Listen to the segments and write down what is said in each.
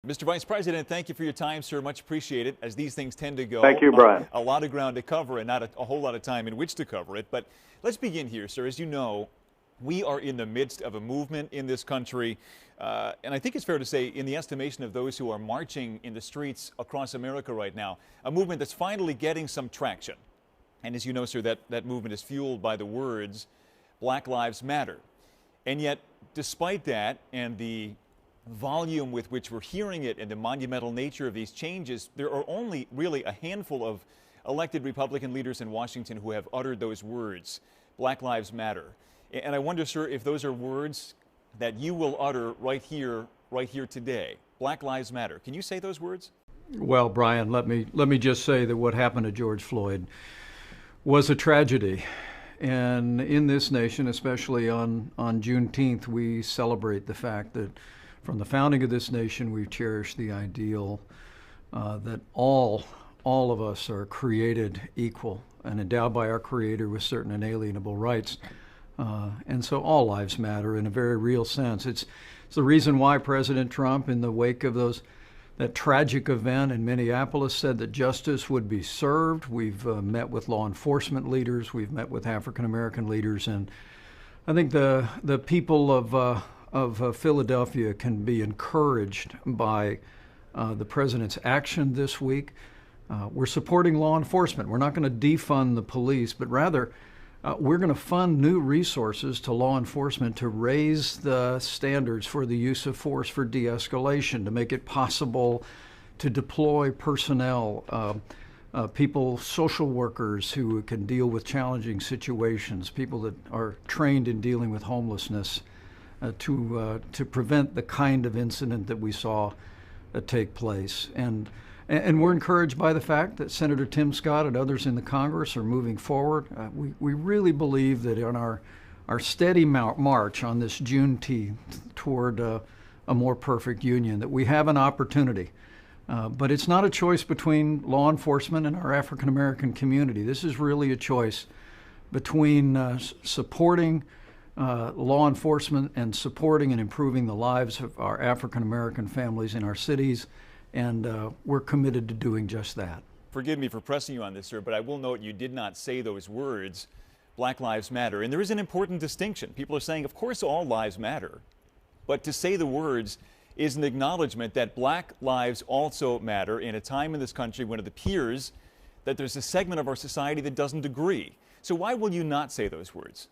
Mr. Vice President, thank you for your time, sir. Much appreciated, as these things tend to go. Thank you, Brian. A lot of ground to cover and not a whole lot of time in which to cover it. But let's begin here, sir. As you know, we are in the midst of a movement in this country, and I think it's fair to say, in the estimation of those who are marching in the streets across America right now, a movement that's finally getting some traction. And as you know, sir, that movement is fueled by the words, Black Lives Matter. And yet, despite that and the volume with which we're hearing it and the monumental nature of these changes, there are only really a handful of elected Republican leaders in Washington who have uttered those words, Black Lives Matter. And I wonder, sir, if those are words that you will utter right here today. Black Lives Matter. Can you say those words? Well, Brian, let me just say that what happened to George Floyd was a tragedy. And in this nation, especially on Juneteenth, we celebrate the fact that from the founding of this nation, we've cherished the ideal that all of us are created equal and endowed by our Creator with certain inalienable rights. And so all lives matter in a very real sense. It's the reason why President Trump, in the wake of that tragic event in Minneapolis, said that justice would be served. We've met with law enforcement leaders. We've met with African American leaders. And I think the people of Philadelphia can be encouraged by the president's action this week. We're supporting law enforcement. We're not going to defund the police, but rather we're going to fund new resources to law enforcement to raise the standards for the use of force for de-escalation, to make it possible to deploy personnel, people, social workers who can deal with challenging situations, people that are trained in dealing with homelessness, to prevent the kind of incident that we saw take place. And we're encouraged by the fact that Senator Tim Scott and others in the Congress are moving forward. We really believe that on our steady march on this Juneteenth toward a more perfect union, that we have an opportunity. But it's not a choice between law enforcement and our African American community. This is really a choice between supporting law enforcement and supporting and improving the lives of our African American families in our cities. And we're committed to doing just that. Forgive me for pressing you on this, sir, but I will note you did not say those words, Black Lives Matter. And there is an important distinction. People are saying, of course, all lives matter. But to say the words is an acknowledgement that black lives also matter in a time in this country when it appears that there's a segment of our society that doesn't agree. So why will you not say those words?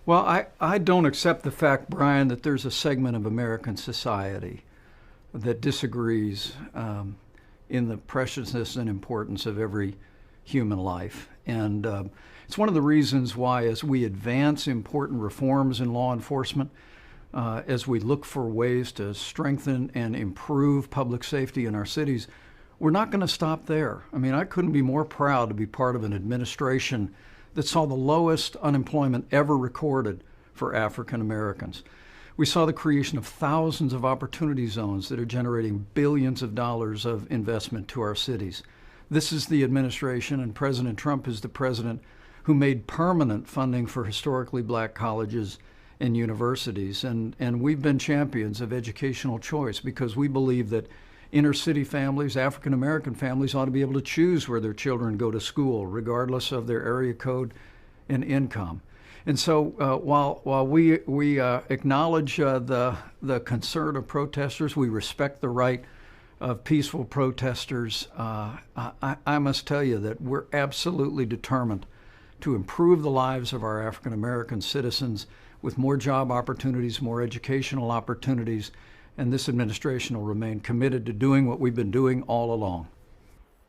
Well, I don't accept the fact, Brian, that there's a segment of American society that disagrees in the preciousness and importance of every human life. And it's one of the reasons why, as we advance important reforms in law enforcement, as we look for ways to strengthen and improve public safety in our cities, we're not going to stop there. I mean, I couldn't be more proud to be part of an administration that saw the lowest unemployment ever recorded for African Americans. We saw the creation of thousands of opportunity zones that are generating billions of dollars of investment to our cities. This is the administration, and President Trump is the president who made permanent funding for historically black colleges and universities. And we've been champions of educational choice because we believe that inner city families, African American families, ought to be able to choose where their children go to school, regardless of their area code and income. And so while we acknowledge the concern of protesters, we respect the right of peaceful protesters, I must tell you that we're absolutely determined to improve the lives of our African American citizens with more job opportunities, more educational opportunities, and this administration will remain committed to doing what we've been doing all along.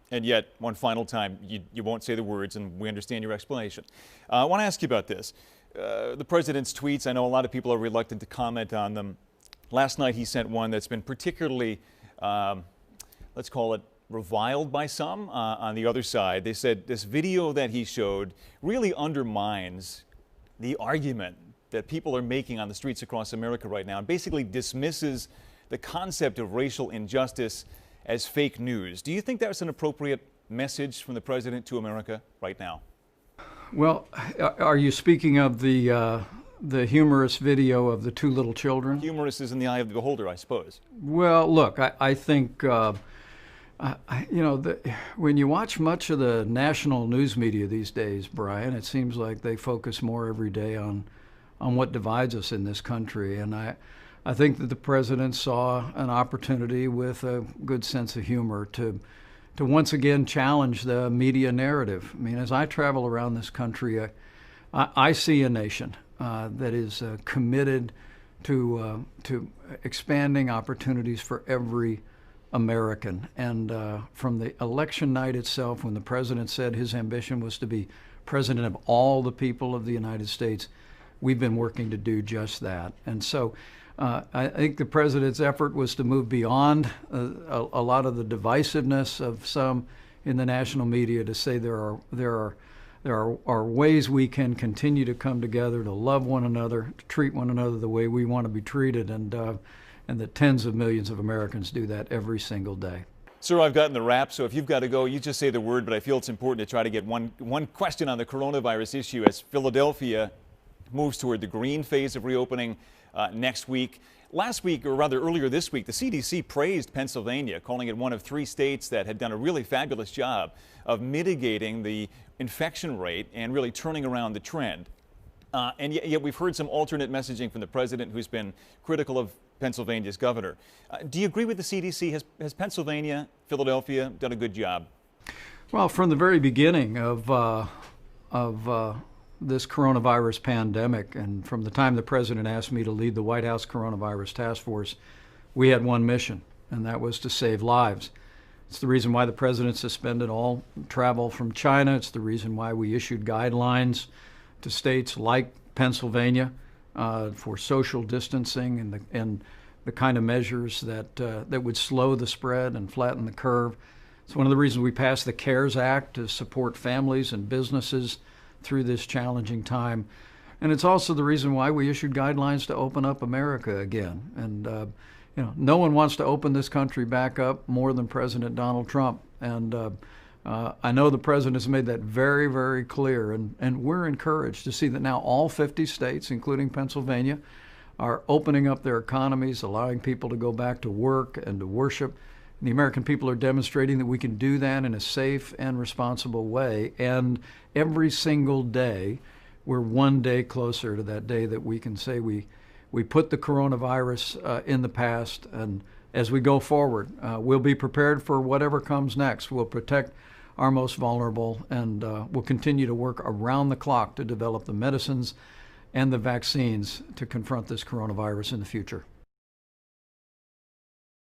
And yet, one final time, you won't say the words, and we understand your explanation. I want to ask you about this. The president's tweets, I know a lot of people are reluctant to comment on them. Last night, he sent one that's been particularly, let's call it, reviled by some on the other side. They said this video that he showed really undermines the argument that people are making on the streets across America right now and basically dismisses the concept of racial injustice as fake news. Do you think that's an appropriate message from the president to America right now? Well, are you speaking of the the humorous video of the two little children? Humorous is in the eye of the beholder, I suppose. Well, look, I think, when you watch much of the national news media these days, Brian, it seems like they focus more every day on what divides us in this country. And I think that the president saw an opportunity with a good sense of humor to once again challenge the media narrative. I mean, as I travel around this country, I see a nation that is committed to expanding opportunities for every American. And from the election night itself, when the president said his ambition was to be president of all the people of the United States, we've been working to do just that. And so I think the president's effort was to move beyond a lot of the divisiveness of some in the national media to say there are ways we can continue to come together, to love one another, to treat one another the way we want to be treated, and that tens of millions of Americans do that every single day. Sir, I've gotten the wrap, so if you've got to go, you just say the word, but I feel it's important to try to get one question on the coronavirus issue as Philadelphia moves toward the green phase of reopening next week. Last week, or rather earlier this week, the CDC praised Pennsylvania, calling it one of 3 states that had done a really fabulous job of mitigating the infection rate and really turning around the trend. And yet we've heard some alternate messaging from the president, who's been critical of Pennsylvania's governor. Do you agree with the CDC? Has Pennsylvania, Philadelphia done a good job? Well, from the very beginning of this coronavirus pandemic, and from the time the president asked me to lead the White House Coronavirus Task Force, we had one mission, and that was to save lives. It's the reason why the president suspended all travel from China. It's the reason why we issued guidelines to states like Pennsylvania for social distancing and the kind of measures that would slow the spread and flatten the curve. It's one of the reasons we passed the CARES Act to support families and businesses through this challenging time. And it's also the reason why we issued guidelines to open up America again. And no one wants to open this country back up more than President Donald Trump. And I know the president has made that very, very clear. And we're encouraged to see that now all 50 states, including Pennsylvania, are opening up their economies, allowing people to go back to work and to worship. And the American people are demonstrating that we can do that in a safe and responsible way. And every single day, we're one day closer to that day that we can say we put the coronavirus in the past. And as we go forward, we'll be prepared for whatever comes next. We'll protect our most vulnerable, and we'll continue to work around the clock to develop the medicines and the vaccines to confront this coronavirus in the future.